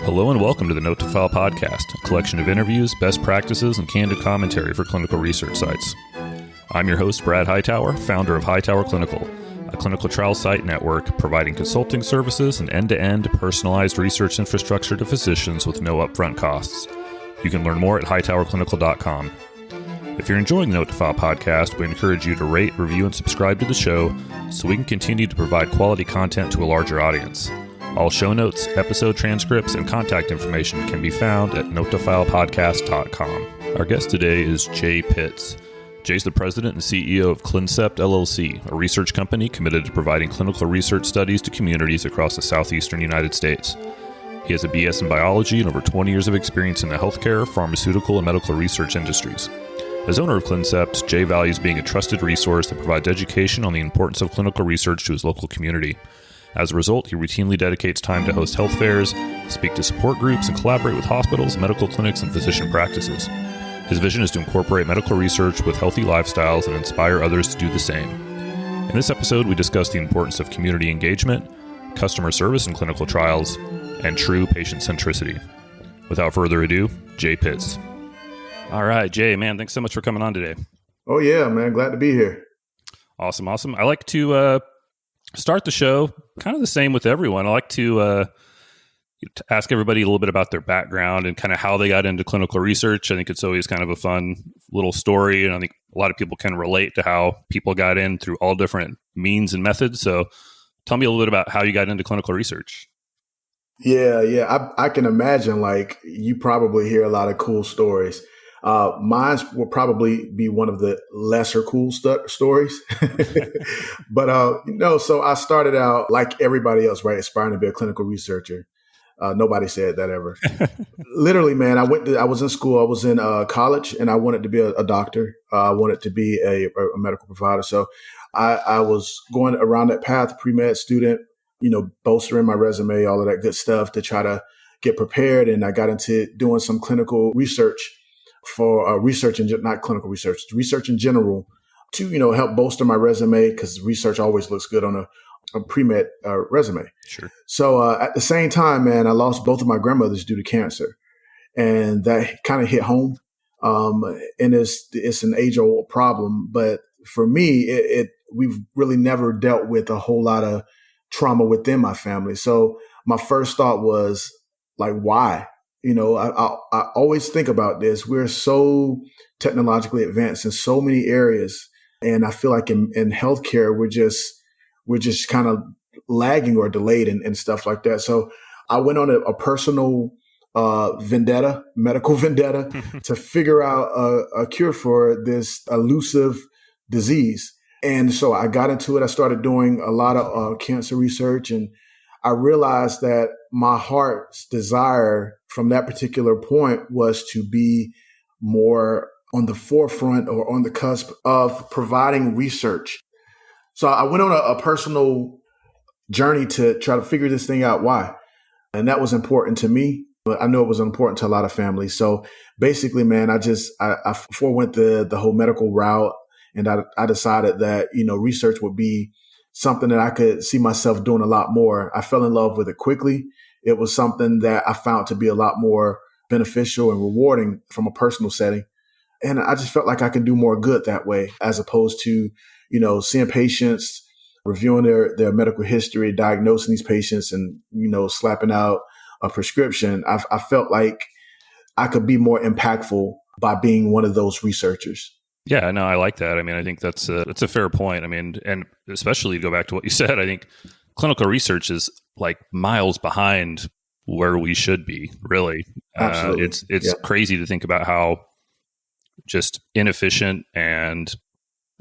Hello and welcome to the Note to File podcast, a collection of interviews, best practices, and candid commentary for clinical research sites. I'm your host, Brad Hightower, founder of Hightower Clinical, a clinical trial site network providing consulting services and end-to-end personalized research infrastructure to physicians with no upfront costs. You can learn more at hightowerclinical.com. If you're enjoying the Note to File podcast, we encourage you to rate, review, and subscribe to the show so we can continue to provide quality content to a larger audience. All show notes, episode transcripts, and contact information can be found at notetofilepodcast.com. Our guest today is Jay Pitts. Jay's the president and CEO of ClinCept, LLC, a research company committed to providing clinical research studies to communities across the Southeastern United States. He has a BS in biology and over 20 years of experience in the healthcare, pharmaceutical, and medical research industries. As owner of ClinCept, Jay values being a trusted resource that provides education on the importance of clinical research to his local community. As a result, he routinely dedicates time to host health fairs, speak to support groups, and collaborate with hospitals, medical clinics, and physician practices. His vision is to incorporate medical research with healthy lifestyles and inspire others to do the same. In this episode, we discuss the importance of community engagement, customer service in clinical trials, and true patient centricity. Without further ado, Jay Pitts. All right, Jay, man, thanks so much for coming on today. Oh, yeah, man. Glad to be here. Awesome. I like to start the show kind of the same with everyone. I like to ask everybody a little bit about their background and kind of how they got into clinical research. I think it's always kind of a fun little story, and I think a lot of people can relate to how people got in through all different means and methods. So tell me a little bit about how you got into clinical research. Yeah. I can imagine, like, you probably hear a lot of cool stories. Mine will probably be one of the lesser cool stories. But, so I started out like everybody else, right? Aspiring to be a clinical researcher. Nobody said that ever. Literally, man, I was in school, I was in college, and I wanted to be a doctor. I wanted to be a medical provider. So I was going around that path, pre-med student, bolstering my resume, all of that good stuff to try to get prepared. And I got into doing some clinical research for research in general to, help bolster my resume, because research always looks good on a pre-med resume. Sure. So at the same time, man, I lost both of my grandmothers due to cancer, and that kind of hit home. And it's an age-old problem, but for me, we've really never dealt with a whole lot of trauma within my family. So my first thought was, like, why? I always think about this. We're so technologically advanced in so many areas, and I feel like in healthcare, we're just kind of lagging or delayed and stuff like that. So I went on a personal medical vendetta, to figure out a cure for this elusive disease. And so I got into it. I started doing a lot of cancer research, and I realized that my heart's desire from that particular point was to be more on the forefront or on the cusp of providing research. So I went on a personal journey to try to figure this thing out, why. And that was important to me, but I know it was important to a lot of families. So basically, man, I forewent the whole medical route, and I decided that, research would be something that I could see myself doing a lot more. I fell in love with it quickly. It was something that I found to be a lot more beneficial and rewarding from a personal setting. And I just felt like I could do more good that way, as opposed to, seeing patients, reviewing their medical history, diagnosing these patients, and, slapping out a prescription. I felt like I could be more impactful by being one of those researchers. Yeah, no, I like that. I mean, I think that's a fair point. I mean, and especially to go back to what you said, I think clinical research is like miles behind where we should be, really. Absolutely. It's crazy to think about how just inefficient and,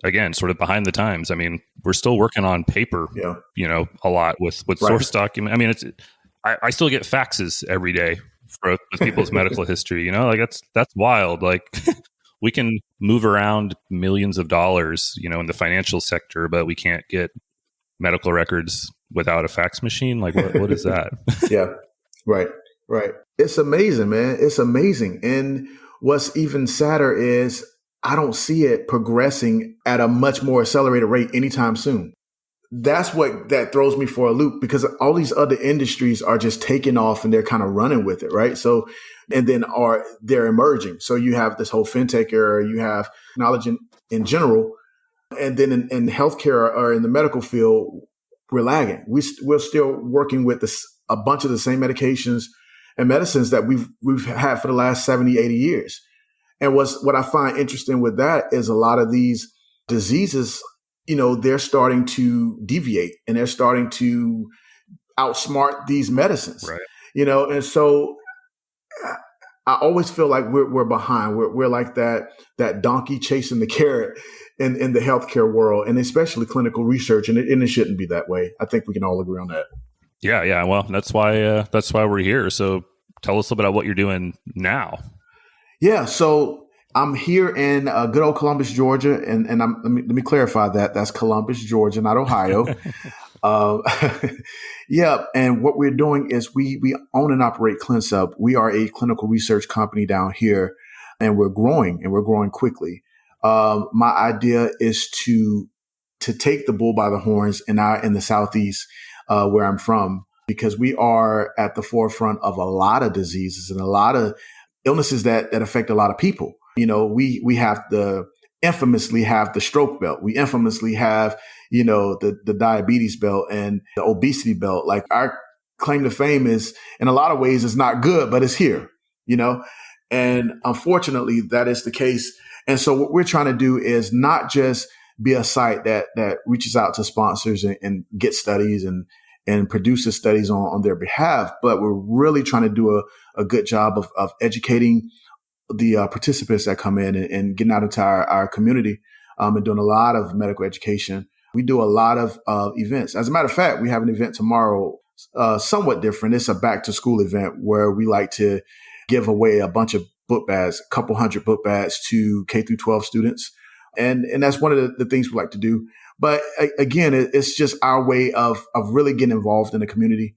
again, sort of behind the times. I mean, we're still working on paper, a lot with source document. I mean, I still get faxes every day with people's medical history, like that's wild. Like we can move around millions of dollars, in the financial sector, but we can't get medical records without a fax machine. Like what is that? Yeah. Right. It's amazing, man. It's amazing. And what's even sadder is I don't see it progressing at a much more accelerated rate anytime soon. that's what that throws me for a loop, because all these other industries are just taking off and they're kind of running with it, right? So, and then they're emerging. So you have this whole fintech era, you have knowledge in general, and then in healthcare or in the medical field, we're lagging. We're still working with a bunch of the same medications and medicines that we've had for the last 70, 80 years. And what I find interesting with that is a lot of these diseases, they're starting to deviate and they're starting to outsmart these medicines, Right. And so I always feel like we're behind. We're like that donkey chasing the carrot in the healthcare world, and especially clinical research. And it shouldn't be that way. I think we can all agree on that. Yeah. Well, that's why we're here. So tell us a little bit about what you're doing now. Yeah. So I'm here in good old Columbus, Georgia, and let me clarify that's Columbus, Georgia, not Ohio. Yeah. And what we're doing is we own and operate ClinCept. We are a clinical research company down here, and we're growing quickly. My idea is to take the bull by the horns in the Southeast, where I'm from, because we are at the forefront of a lot of diseases and a lot of illnesses that affect a lot of people. We infamously have the stroke belt. We infamously have, the diabetes belt and the obesity belt. Like, our claim to fame is, in a lot of ways, is not good, but it's here, and unfortunately that is the case. And so what we're trying to do is not just be a site that reaches out to sponsors and gets studies and produces studies on their behalf, but we're really trying to do a good job of educating the participants that come in and getting out into our community, and doing a lot of medical education. We do a lot of events. As a matter of fact, we have an event tomorrow, somewhat different. It's a back to school event where we like to give away a bunch of book bags, a couple hundred book bags to K through 12 students. And that's one of the things we like to do. But again, it's just our way of really getting involved in the community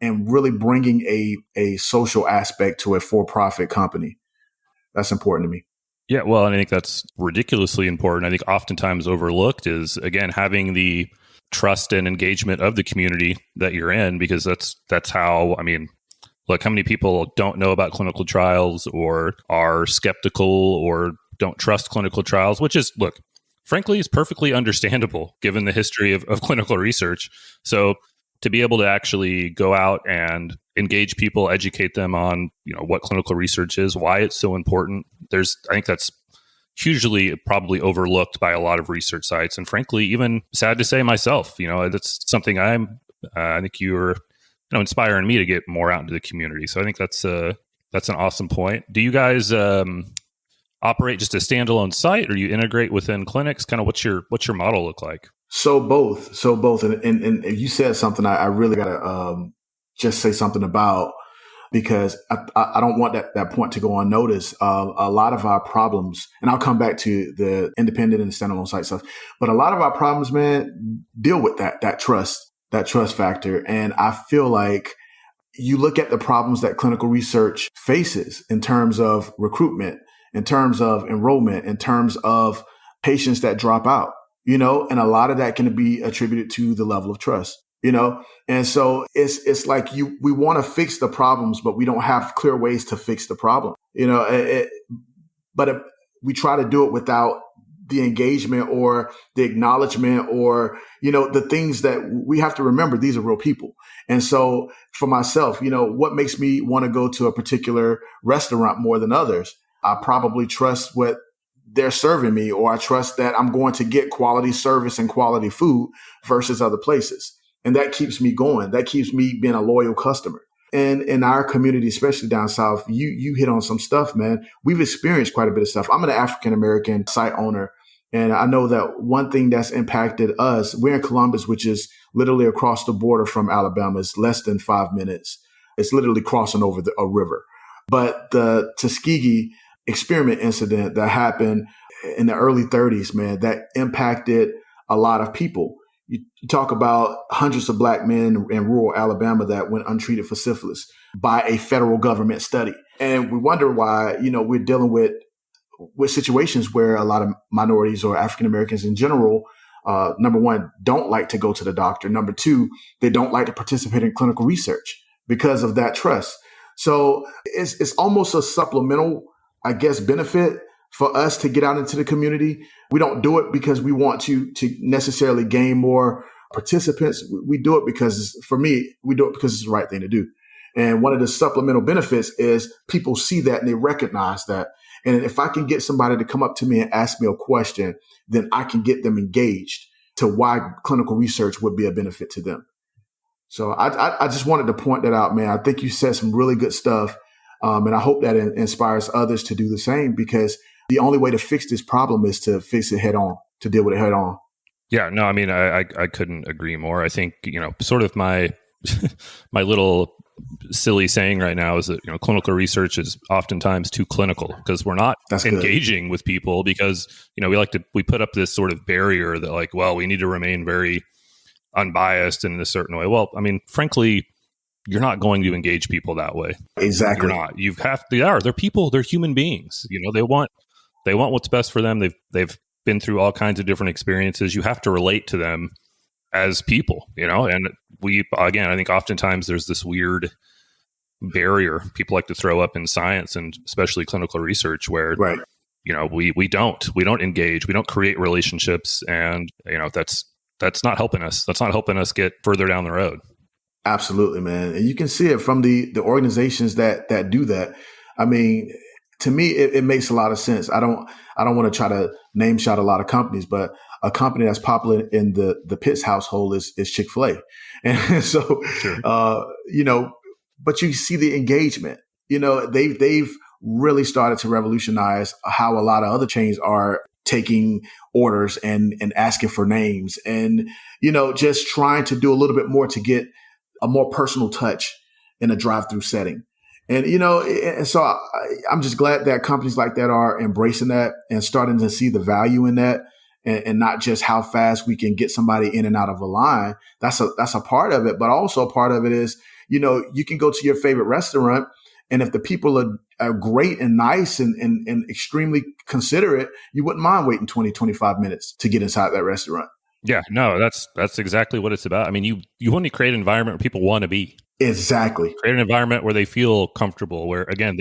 and really bringing a social aspect to a for-profit company. That's important to me. Yeah, well, and I think that's ridiculously important. I think oftentimes overlooked is, again, having the trust and engagement of the community that you're in, because that's how, look, how many people don't know about clinical trials or are skeptical or don't trust clinical trials, which is, look, frankly, is perfectly understandable given the history of clinical research. So to be able to actually go out and engage people, educate them on, what clinical research is, why it's so important. I think that's hugely probably overlooked by a lot of research sites. And frankly, even sad to say myself, that's something I think you're, inspiring me to get more out into the community. So I think that's an awesome point. Do you guys operate just a standalone site, or you integrate within clinics? Kind of what's your model look like? So both. And you said something I really got to just say something about, because I don't want that point to go unnoticed. A lot of our problems, and I'll come back to the independent and standalone site stuff, but a lot of our problems, man, deal with that trust factor. And I feel like you look at the problems that clinical research faces in terms of recruitment, in terms of enrollment, in terms of patients that drop out, and a lot of that can be attributed to the level of trust, and so it's like we want to fix the problems, but we don't have clear ways to fix the problem, but we try to do it without the engagement or the acknowledgement or, the things that we have to remember. These are real people. And so for myself, what makes me want to go to a particular restaurant more than others? I probably trust what they're serving me, or I trust that I'm going to get quality service and quality food versus other places. And that keeps me going. That keeps me being a loyal customer. And in our community, especially down south, you hit on some stuff, man. We've experienced quite a bit of stuff. I'm an African-American site owner, and I know that one thing that's impacted us, we're in Columbus, which is literally across the border from Alabama. It's less than 5 minutes. It's literally crossing over a river. But the Tuskegee experiment incident that happened in the early 30s, man, that impacted a lot of people. You talk about hundreds of black men in rural Alabama that went untreated for syphilis by a federal government study. And we wonder why, we're dealing with situations where a lot of minorities or African Americans in general number one, don't like to go to the doctor. Number two, they don't like to participate in clinical research because of that trust. So it's almost a supplemental, I guess, benefit for us to get out into the community. We don't do it because we want to necessarily gain more participants. We do it because, for me, we do it because it's the right thing to do. And one of the supplemental benefits is people see that and they recognize that. And if I can get somebody to come up to me and ask me a question, then I can get them engaged to why clinical research would be a benefit to them. So I just wanted to point that out, man. I think you said some really good stuff. And I hope that inspires others to do the same, because the only way to fix this problem is to fix it head on, to deal with it head on. Yeah, no, I mean, I couldn't agree more. I think, sort of my my little silly saying right now is that, clinical research is oftentimes too clinical, because we're not engaging with people, because, we put up this sort of barrier that, like, well, we need to remain very unbiased in a certain way. Well, I mean, frankly, you're not going to engage people that way. Exactly. You're not. They're people, they're human beings. They want what's best for them. They've been through all kinds of different experiences. You have to relate to them as people, and I think oftentimes there's this weird barrier people like to throw up in science, and especially clinical research, where, right. We don't engage, we don't create relationships. And, that's not helping us. That's not helping us get further down the road. Absolutely, man. And you can see it from the organizations that do that. I mean, to me, it makes a lot of sense. I don't want to try to name shout a lot of companies, but a company that's popular in the Pitts household is Chick-fil-A. And so, sure. But you see the engagement. They've really started to revolutionize how a lot of other chains are taking orders and asking for names, and, just trying to do a little bit more to get a more personal touch in a drive-through setting. And, and so I'm just glad that companies like that are embracing that and starting to see the value in that, and not just how fast we can get somebody in and out of a line. That's a part of it. But also a part of it is, you can go to your favorite restaurant, and if the people are great and nice and extremely considerate, you wouldn't mind waiting 20, 25 minutes to get inside that restaurant. Yeah, no, that's exactly what it's about. I mean, you want to create an environment where people want to be. Exactly. Create an environment where they feel comfortable, where, again,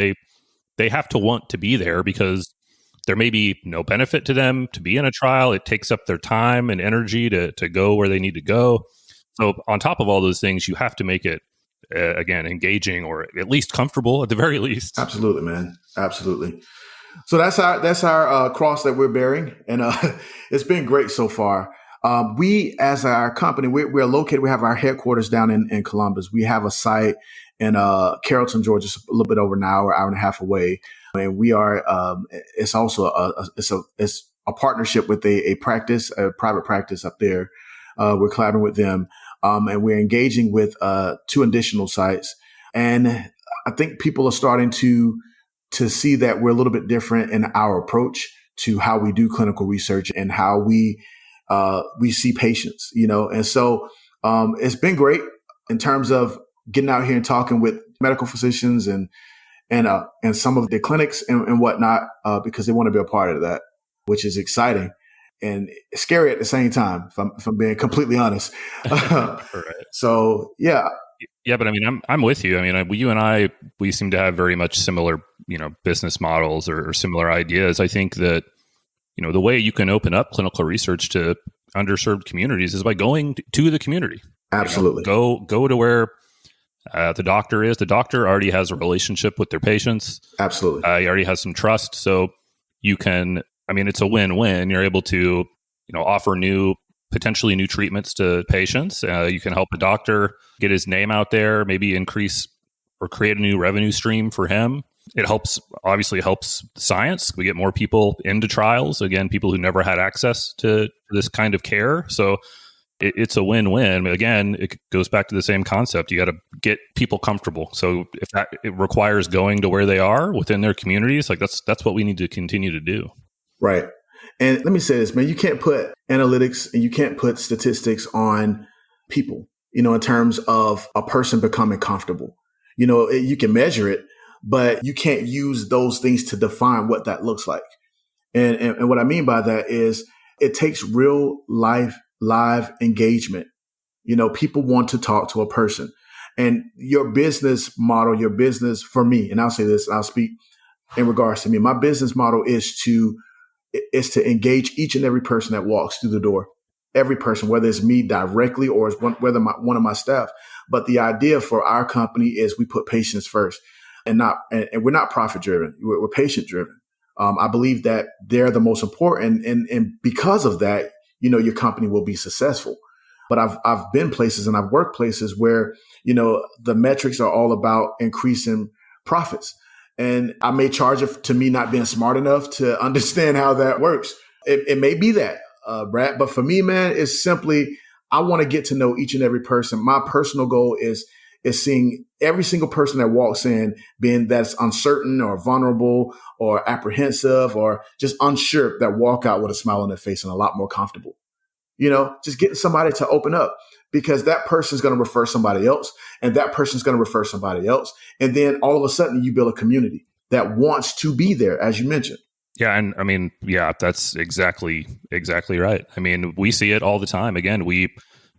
they have to want to be there, because there may be no benefit to them to be in a trial. It takes up their time and energy to go where they need to go. So on top of all those things, you have to make it, again, engaging, or at least comfortable at the very least. Absolutely, man. Absolutely. So that's our cross that we're bearing. And it's been great so far. We, as our company, we're located, we have our headquarters down in Columbus. We have a site in Carrollton, Georgia, a little bit over an hour and a half away. And we are, it's also it's a partnership with a private practice up there. We're collaborating with them. And we're engaging with 2 additional sites. And I think people are starting to see that we're a little bit different in our approach to how we do clinical research and how we see patients, And so it's been great in terms of getting out here and talking with medical physicians and some of the clinics and whatnot, because they want to be a part of that, which is exciting and scary at the same time, if I'm being completely honest. Right. So, yeah. Yeah, but I mean, I'm with you. I mean, you and I, we seem to have very much similar, business models or similar ideas. I think that, the way you can open up clinical research to underserved communities is by going to the community. Absolutely. Go to where the doctor is. The doctor already has a relationship with their patients. Absolutely. He already has some trust. So you can, it's a win-win. You're able to, offer potentially new treatments to patients. You can help the doctor get his name out there, maybe increase or create a new revenue stream for him. It obviously helps science. We get more people into trials. Again, people who never had access to this kind of care. So it's a win-win. Again, it goes back to the same concept. You got to get people comfortable. So if it requires going to where they are within their communities, like that's what we need to continue to do. Right. And let me say this, man, you can't put analytics and you can't put statistics on people, in terms of a person becoming comfortable. You can measure it, but you can't use those things to define what that looks like. And what I mean by that is It takes real life, live engagement. People want to talk to a person. And your business model, your business for me, and I'll say this, I'll speak in regards to me. My business model is to engage each and every person that walks through the door. Every person, whether it's me directly or it's one of my staff. But the idea for our company is we put patients first, and we're not profit driven. We're patient driven. I believe that they're the most important, and because of that, your company will be successful. But I've been places and I've worked places where the metrics are all about increasing profits, and I may charge it to me not being smart enough to understand how that works. It may be that. Brad. But for me, man, it's simply, I want to get to know each and every person. My personal goal is seeing every single person that walks in, being that's uncertain or vulnerable or apprehensive or just unsure, that walk out with a smile on their face and a lot more comfortable. Just getting somebody to open up, because that person's going to refer somebody else, and that person's going to refer somebody else. And then all of a sudden you build a community that wants to be there, as you mentioned. Yeah. And I mean, yeah, that's exactly right. I mean, we see it all the time. Again, we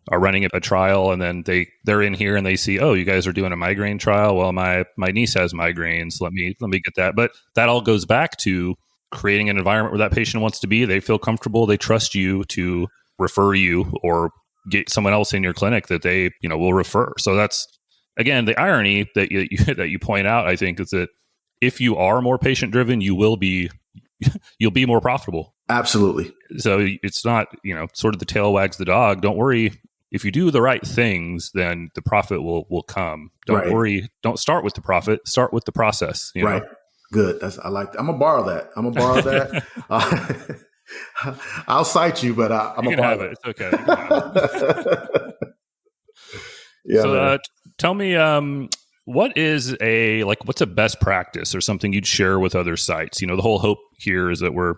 are running a trial, and then they're in here and they see, oh, you guys are doing a migraine trial. Well, my niece has migraines. Let me get that. But that all goes back to creating an environment where that patient wants to be. They feel comfortable. They trust you to refer you or get someone else in your clinic that they, will refer. So that's, again, the irony that you point out, I think, is that if you are more patient driven, you'll be more profitable. Absolutely. So it's not, sort of the tail wags the dog. Don't worry. If you do the right things, then the profit will come. Don't worry. Don't start with the profit. Start with the process. Right. Good. I like that. I'm going to borrow that. I'll cite you, but I'm going to have it. It's okay. Yeah. So tell me, what's a best practice or something you'd share with other sites? The whole hope here is that we're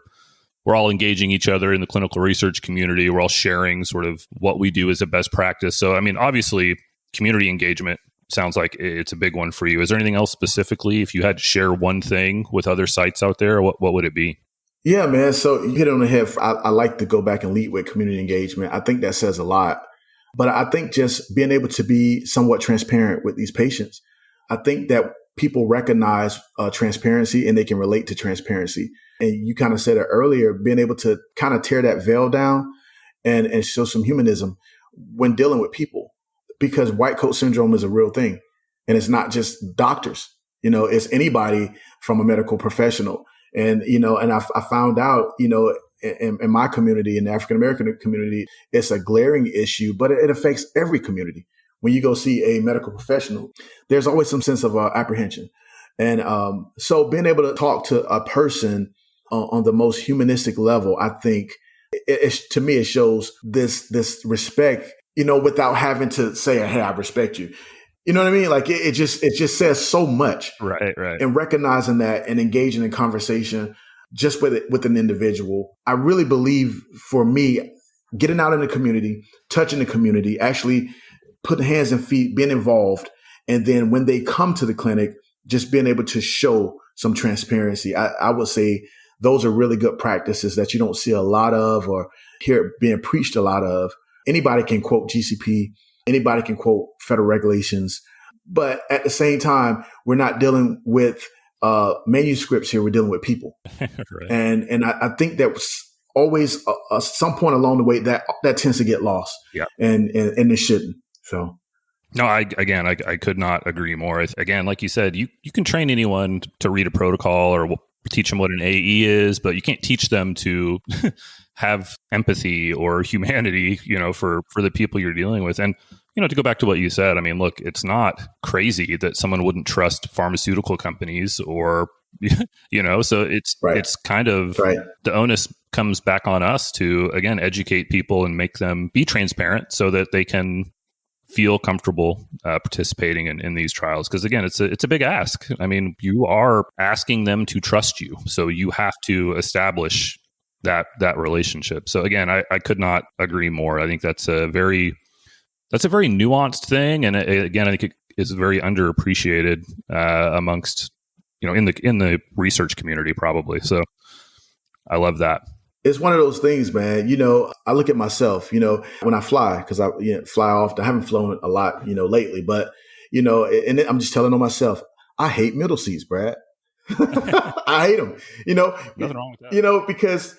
all engaging each other in the clinical research community. We're all sharing sort of what we do as a best practice. So, I mean, obviously, community engagement sounds like it's a big one for you. Is there anything else specifically? If you had to share one thing with other sites out there, what would it be? Yeah, man. So you hit it on the head. I like to go back and lead with community engagement. I think that says a lot. But I think just being able to be somewhat transparent with these patients. I think that people recognize transparency and they can relate to transparency. And you kind of said it earlier, being able to kind of tear that veil down and show some humanism when dealing with people, because white coat syndrome is a real thing. And it's not just doctors, it's anybody from a medical professional. And, and I found out, in my community, in the African-American community, it's a glaring issue, but it affects every community. When you go see a medical professional, there's always some sense of apprehension. And so being able to talk to a person on the most humanistic level, I think, to me, it shows this respect, without having to say, hey, I respect you. You know what I mean? Like it just says so much. Right. And recognizing that and engaging in conversation just with an individual. I really believe, for me, getting out in the community, touching the community, actually putting hands and feet, being involved. And then when they come to the clinic, just being able to show some transparency. I would say those are really good practices that you don't see a lot of or hear being preached a lot of. Anybody can quote GCP. Anybody can quote federal regulations. But at the same time, we're not dealing with manuscripts here. We're dealing with people. Right. And I think that was always some point along the way that tends to get lost. Yeah. And it shouldn't. So. No, I could not agree more. Again, like you said, you can train anyone to read a protocol or teach them what an AE is, but you can't teach them to have empathy or humanity, for the people you're dealing with. And, to go back to what you said, I mean, look, it's not crazy that someone wouldn't trust pharmaceutical companies or, so it's kind of the onus comes back on us to, again, educate people and make them be transparent so that they can feel comfortable participating in these trials. Because again, it's a big ask. I mean, you are asking them to trust you. So you have to establish that relationship. So again, I could not agree more. I think that's a very nuanced thing. And again, I think it is very underappreciated amongst, in the research community probably. So I love that. It's one of those things, man. I look at myself, when I fly, because I fly often. I haven't flown a lot, lately, but, and I'm just telling on myself, I hate middle seats, Brad. I hate them, Nothing wrong with that. because,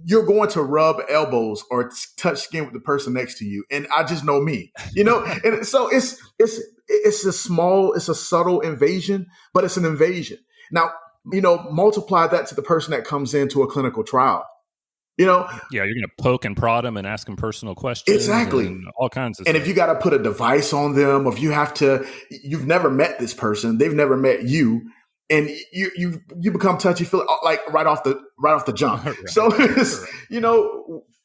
you're going to rub elbows or touch skin with the person next to you. And I just know me, and so it's a subtle invasion, but it's an invasion. Now, multiply that to the person that comes into a clinical trial. Yeah, you're going to poke and prod them and ask them personal questions. Exactly. And all kinds of and stuff. If you got to put a device on them, or if you've never met this person, they've never met you, and you become touchy feely like right off the jump. Right. So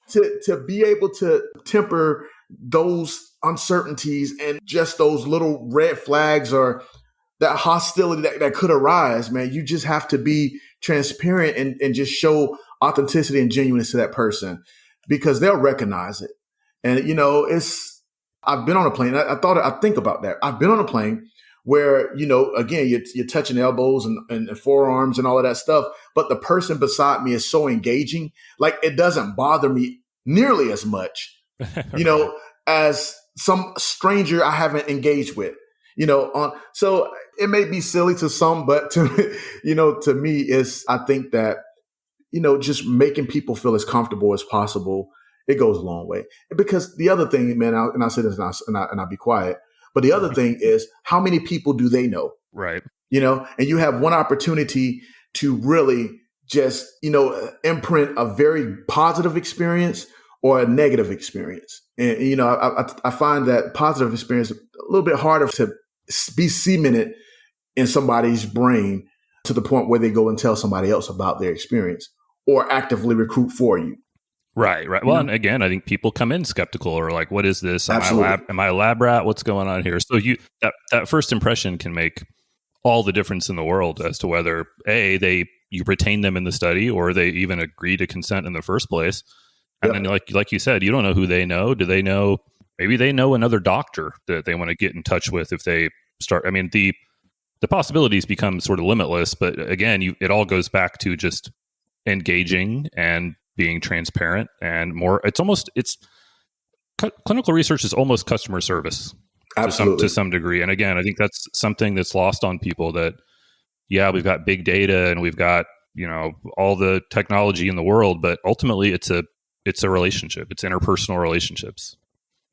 to be able to temper those uncertainties and just those little red flags or that hostility that could arise, man, you just have to be transparent and just show authenticity and genuineness to that person, because they'll recognize it. And, I've been on a plane. I think about that. I've been on a plane where, again, you're touching elbows and forearms and all of that stuff, but the person beside me is so engaging. Like, it doesn't bother me nearly as much, as some stranger I haven't engaged with. So it may be silly to some, but to me, I think that, just making people feel as comfortable as possible, it goes a long way. Because the other thing, man, I'll say this and I'll be quiet, but the other thing is, how many people do they know? Right. And you have one opportunity to really just, imprint a very positive experience or a negative experience. And, I find that positive experience a little bit harder to be cemented in somebody's brain to the point where they go and tell somebody else about their experience or actively recruit for you. Right. Well, and again, I think people come in skeptical or like, what is this? Am I a lab rat? What's going on here? So that first impression can make all the difference in the world as to whether you retain them in the study or they even agree to consent in the first place. And then like you said, you don't know who they know. Do they know? Maybe they know another doctor that they want to get in touch with if they start. I mean, the possibilities become sort of limitless, but again, it all goes back to just engaging and being transparent and more. Clinical research is almost customer service. Absolutely. To some degree. And again, I think that's something that's lost on people that, we've got big data and we've got, all the technology in the world, but ultimately it's a relationship. It's interpersonal relationships.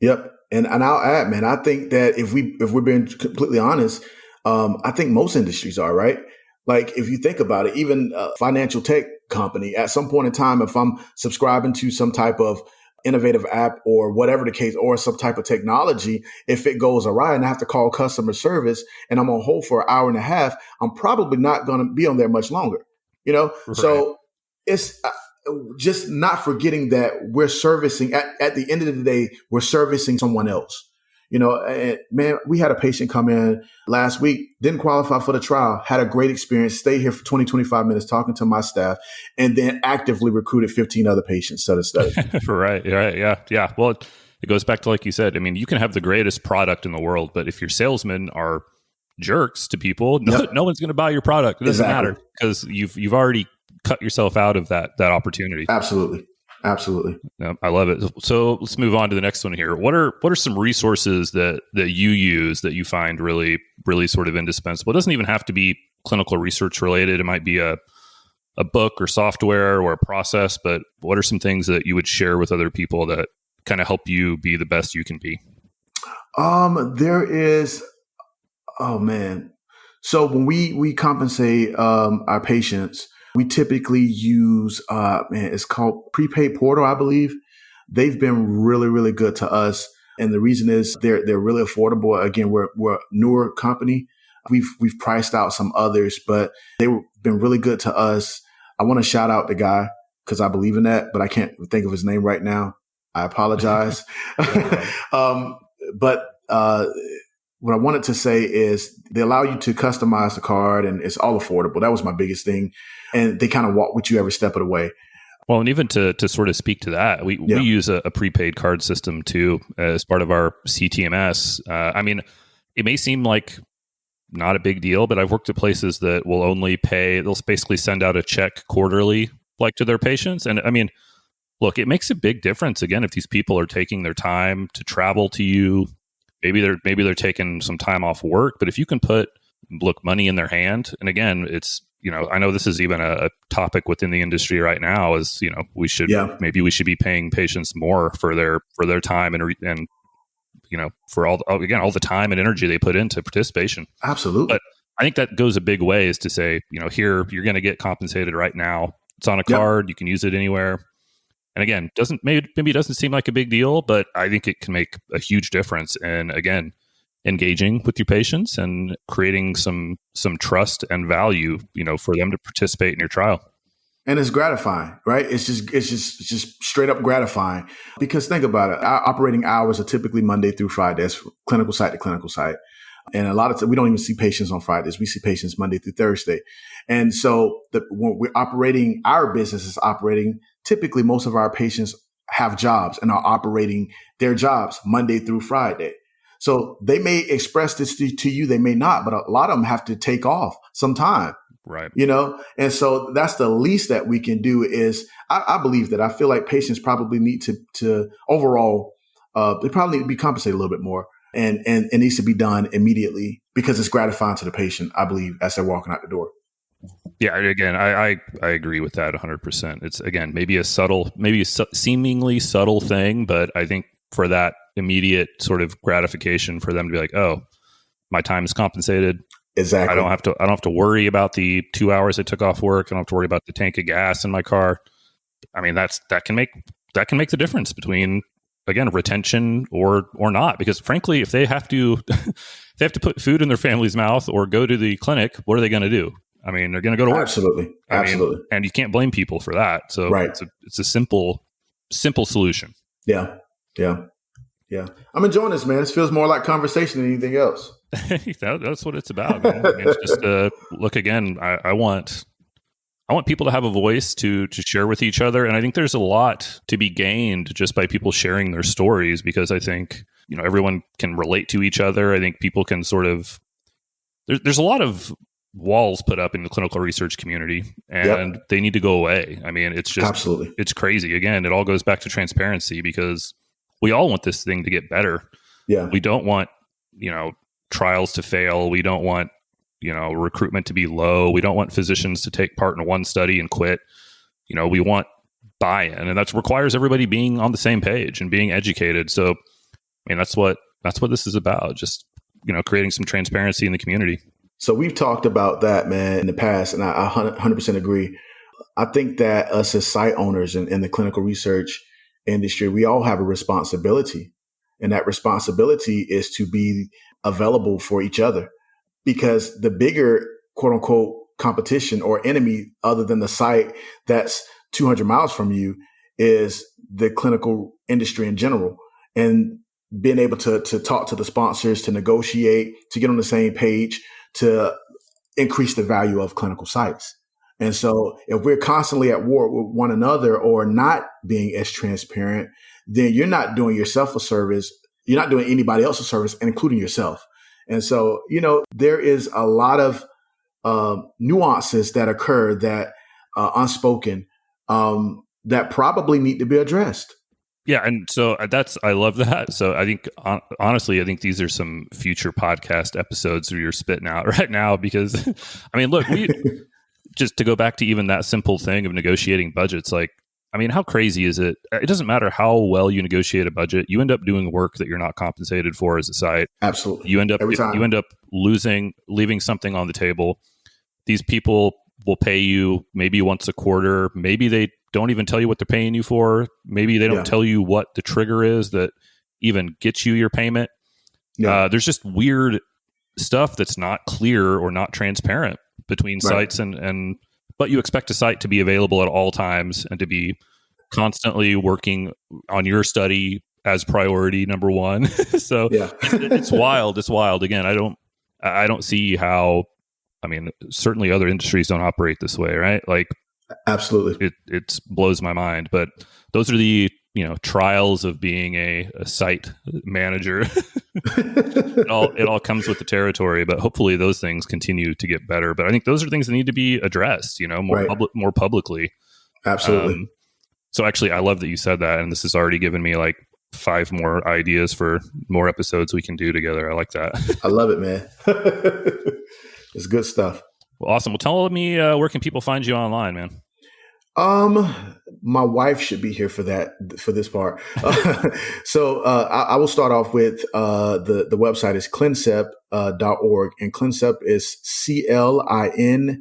Yep. And I'll add, man, I think that if we're being completely honest, I think most industries are, right? Like, if you think about it, even a financial tech company, at some point in time, if I'm subscribing to some type of innovative app or whatever the case, or some type of technology, if it goes awry and I have to call customer service and I'm on hold for an hour and a half, I'm probably not going to be on there much longer, Right. So it's just not forgetting that we're servicing at the end of the day, we're servicing someone else. And man, we had a patient come in last week, didn't qualify for the trial, had a great experience, stayed here for 20, 25 minutes talking to my staff, and then actively recruited 15 other patients to the study. Right. Yeah. Well, it goes back to, like you said, I mean, you can have the greatest product in the world, but if your salesmen are jerks to people, no one's going to buy your product. It doesn't matter because you've already cut yourself out of that opportunity. Absolutely. Yeah, I love it. So let's move on to the next one here. What are some resources that you use that you find really, really sort of indispensable? It doesn't even have to be clinical research related. It might be a book or software or a process, but what are some things that you would share with other people that kind of help you be the best you can be? There is, oh man. So when we compensate our patients, we typically use, it's called Prepaid Portal, I believe. They've been really, really good to us. And the reason is they're really affordable. Again, we're a newer company. We've priced out some others, but they've been really good to us. I want to shout out the guy because I believe in that, but I can't think of his name right now. I apologize. But what I wanted to say is they allow you to customize the card and it's all affordable. That was my biggest thing. And they kind of walk with you every step of the way. Well, and even to sort of speak to that, we use a prepaid card system too as part of our CTMS. I mean, it may seem like not a big deal, but I've worked at places that will only pay, they'll basically send out a check quarterly like to their patients. And I mean, look, it makes a big difference again if these people are taking their time to travel to you. Maybe they're taking some time off work, but if you can put money in their hand, and again, it's, I know this is even a topic within the industry right now, is maybe we should be paying patients more for their time and for all the time and energy they put into participation. Absolutely. But I think that goes a big way, is to say, here you're going to get compensated right now. It's on a card. You can use it anywhere. And again, maybe it doesn't seem like a big deal, but I think it can make a huge difference. And again, engaging with your patients and creating some trust and value, for them to participate in your trial. And it's gratifying, right? It's just straight up gratifying, because think about it. Our operating hours are typically Monday through Friday. That's clinical site to clinical site. And a lot of times we don't even see patients on Fridays. We see patients Monday through Thursday. And so when we're operating, our business is operating, typically most of our patients have jobs and are operating their jobs Monday through Friday. So they may express this to you, they may not, but a lot of them have to take off some time. Right. And so that's the least that we can do is, I believe that I feel like patients probably need to overall, they probably need to be compensated a little bit more, and it needs to be done immediately, because it's gratifying to the patient, I believe, as they're walking out the door. Yeah. Again, I agree with that 100%. It's, again, maybe a seemingly subtle thing, but I think for that immediate sort of gratification for them to be like, oh, my time is compensated. Exactly. I don't have to worry about the 2 hours I took off work. I don't have to worry about the tank of gas in my car. I mean, that can make the difference between, again, retention or not. Because frankly, if they have to put food in their family's mouth or go to the clinic, what are they going to do? I mean, they're going to go to work. Absolutely. And you can't blame people for that. So right. It's a simple solution. Yeah. I'm enjoying this, man. This feels more like conversation than anything else. That's what it's about, man. I mean, it's just look, again, I want people to have a voice to share with each other. And I think there's a lot to be gained just by people sharing their stories, because I think, everyone can relate to each other. I think people can sort of, there's a lot of walls put up in the clinical research community, and they need to go away. I mean, it's just, absolutely, it's crazy. Again, it all goes back to transparency, because we all want this thing to get better. Yeah. We don't want, trials to fail. We don't want, recruitment to be low. We don't want physicians to take part in one study and quit. We want buy-in, and that requires everybody being on the same page and being educated. So, I mean, that's what this is about. Just, creating some transparency in the community. So we've talked about that, man, in the past, and I 100% agree. I think that us as site owners in the clinical research industry, we all have a responsibility, and that responsibility is to be available for each other, because the bigger, quote unquote, competition or enemy other than the site that's 200 miles from you is the clinical industry in general. And being able to talk to the sponsors, to negotiate, to get on the same page, to increase the value of clinical sites. And so if we're constantly at war with one another or not being as transparent, then you're not doing yourself a service. You're not doing anybody else a service, including yourself. And so, there is a lot of nuances that occur that unspoken that probably need to be addressed. Yeah. And so I love that. So I think, honestly, I think these are some future podcast episodes where you're spitting out right now, because I mean, look, just to go back to even that simple thing of negotiating budgets, like, I mean, how crazy is it? It doesn't matter how well you negotiate a budget. You end up doing work that you're not compensated for as a site. Absolutely. You end up leaving something on the table. These people will pay you maybe once a quarter. Maybe they don't even tell you what they're paying you for. Maybe they don't tell you what the trigger is that even gets you your payment. Yeah. There's just weird stuff that's not clear or not transparent between sites, and but you expect a site to be available at all times and to be constantly working on your study as priority number one. So it's wild. It's wild. Again, I don't see how, I mean, certainly other industries don't operate this way, right? Like, absolutely. It blows my mind, but those are the, trials of being a site manager. It all comes with the territory, but hopefully those things continue to get better. But I think those are things that need to be addressed, more publicly. Absolutely. So actually, I love that you said that, and this has already given me like 5 more ideas for more episodes we can do together. I like that. I love it, man. It's good stuff. Well, awesome. Well, tell me, where can people find you online, man? My wife should be here for this part. So I will start off with the website is ClinCept.org, and ClinCept is ClinCep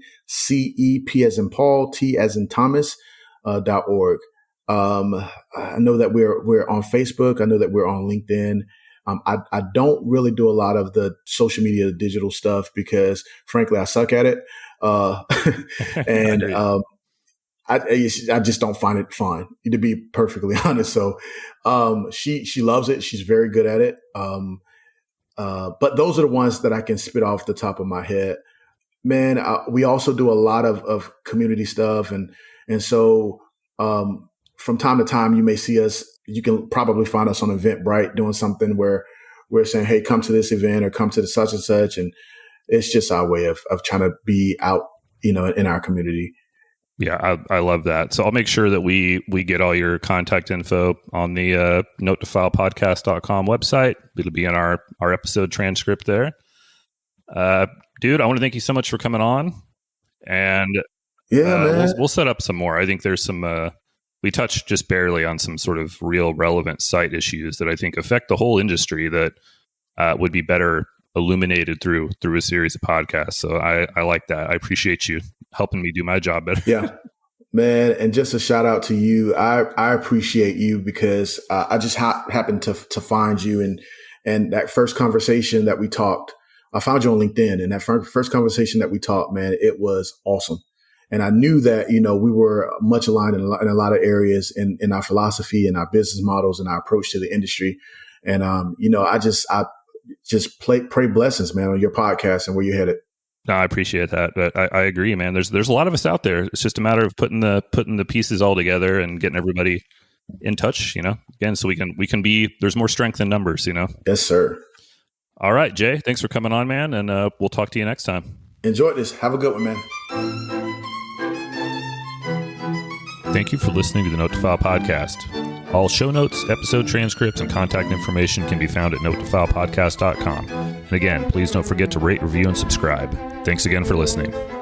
as in Paul, T as in Thomas, .org. I know that we're on Facebook. I know that we're on LinkedIn. I don't really do a lot of the social media, digital stuff, because frankly, I suck at it. And I just don't find it fun, to be perfectly honest. So she loves it. She's very good at it. But those are the ones that I can spit off the top of my head. Man, we also do a lot of community stuff. And so from time to time, you may see us. You can probably find us on Eventbrite doing something where we're saying, hey, come to this event or come to the such and such. And it's just our way of trying to be out, in our community. Yeah, I love that. So I'll make sure that we get all your contact info on the notetofilepodcast.com website. It'll be in our episode transcript there. Dude, I want to thank you so much for coming on. And man. We'll set up some more. I think there's some, we touched just barely on some sort of real relevant site issues that I think affect the whole industry that would be better illuminated through a series of podcasts. So I like that. I appreciate you helping me do my job better. Yeah, man. And just a shout out to you. I appreciate you because I just happened to find you, and that first conversation that we talked, I found you on LinkedIn, and that first conversation that we talked, man, it was awesome. And I knew that, we were much aligned in a lot of areas in our philosophy and our business models and our approach to the industry. And, I just pray blessings, man, on your podcast and where you're headed. No, I appreciate that. But I agree, man. There's a lot of us out there. It's just a matter of putting the pieces all together and getting everybody in touch, again, so we can be, there's more strength in numbers, Yes, sir. All right, Jay, thanks for coming on, man. And we'll talk to you next time. Enjoy this. Have a good one, man. Thank you for listening to the Note to File podcast. All show notes, episode transcripts, and contact information can be found at notetofilepodcast.com. And again, please don't forget to rate, review, and subscribe. Thanks again for listening.